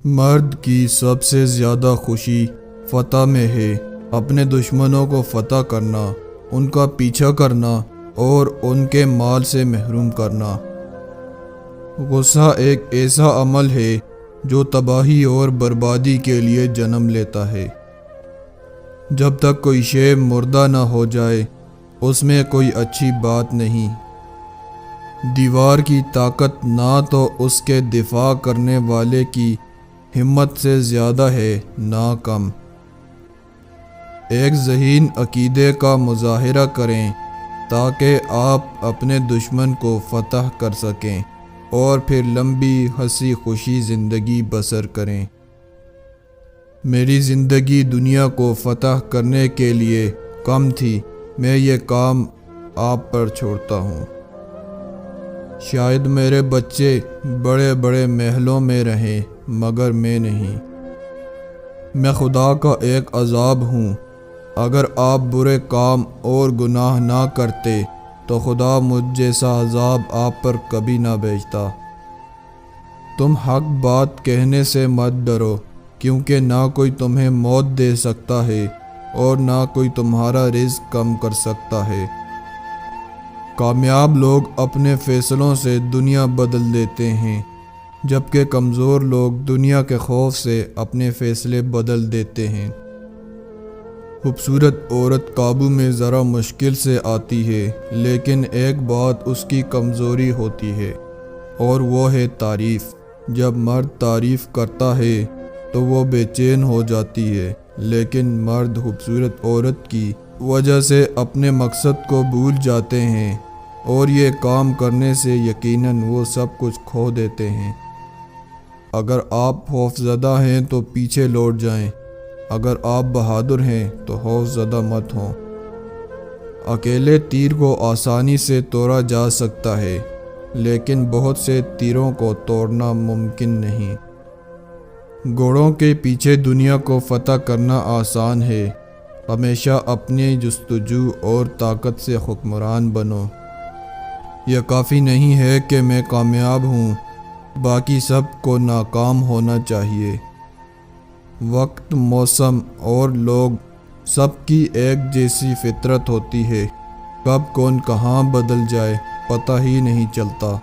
مرد کی سب سے زیادہ خوشی فتح میں ہے، اپنے دشمنوں کو فتح کرنا، ان کا پیچھا کرنا اور ان کے مال سے محروم کرنا۔ غصہ ایک ایسا عمل ہے جو تباہی اور بربادی کے لیے جنم لیتا ہے۔ جب تک کوئی شے مردہ نہ ہو جائے اس میں کوئی اچھی بات نہیں۔ دیوار کی طاقت نہ تو اس کے دفاع کرنے والے کی ہمت سے زیادہ ہے نہ کم۔ ایک ذہین عقیدے کا مظاہرہ کریں تاکہ آپ اپنے دشمن کو فتح کر سکیں اور پھر لمبی ہنسی خوشی زندگی بسر کریں۔ میری زندگی دنیا کو فتح کرنے کے لیے کم تھی، میں یہ کام آپ پر چھوڑتا ہوں۔ شاید میرے بچے بڑے بڑے محلوں میں رہیں مگر میں نہیں۔ میں خدا کا ایک عذاب ہوں۔ اگر آپ برے کام اور گناہ نہ کرتے تو خدا مجھ جیسا عذاب آپ پر کبھی نہ بھیجتا۔ تم حق بات کہنے سے مت ڈرو، کیونکہ نہ کوئی تمہیں موت دے سکتا ہے اور نہ کوئی تمہارا رزق کم کر سکتا ہے۔ کامیاب لوگ اپنے فیصلوں سے دنیا بدل دیتے ہیں، جبکہ کمزور لوگ دنیا کے خوف سے اپنے فیصلے بدل دیتے ہیں۔ خوبصورت عورت قابو میں ذرا مشکل سے آتی ہے، لیکن ایک بات اس کی کمزوری ہوتی ہے اور وہ ہے تعریف۔ جب مرد تعریف کرتا ہے تو وہ بے چین ہو جاتی ہے، لیکن مرد خوبصورت عورت کی وجہ سے اپنے مقصد کو بھول جاتے ہیں اور یہ کام کرنے سے یقیناً وہ سب کچھ کھو دیتے ہیں۔ اگر آپ خوف زدہ ہیں تو پیچھے لوٹ جائیں، اگر آپ بہادر ہیں تو خوف زدہ مت ہوں۔ اکیلے تیر کو آسانی سے توڑا جا سکتا ہے، لیکن بہت سے تیروں کو توڑنا ممکن نہیں۔ گھوڑوں کے پیچھے دنیا کو فتح کرنا آسان ہے، ہمیشہ اپنی جستجو اور طاقت سے حکمران بنو۔ یہ کافی نہیں ہے کہ میں کامیاب ہوں، باقی سب کو ناکام ہونا چاہیے۔ وقت، موسم اور لوگ سب کی ایک جیسی فطرت ہوتی ہے، کب کون کہاں بدل جائے پتہ ہی نہیں چلتا۔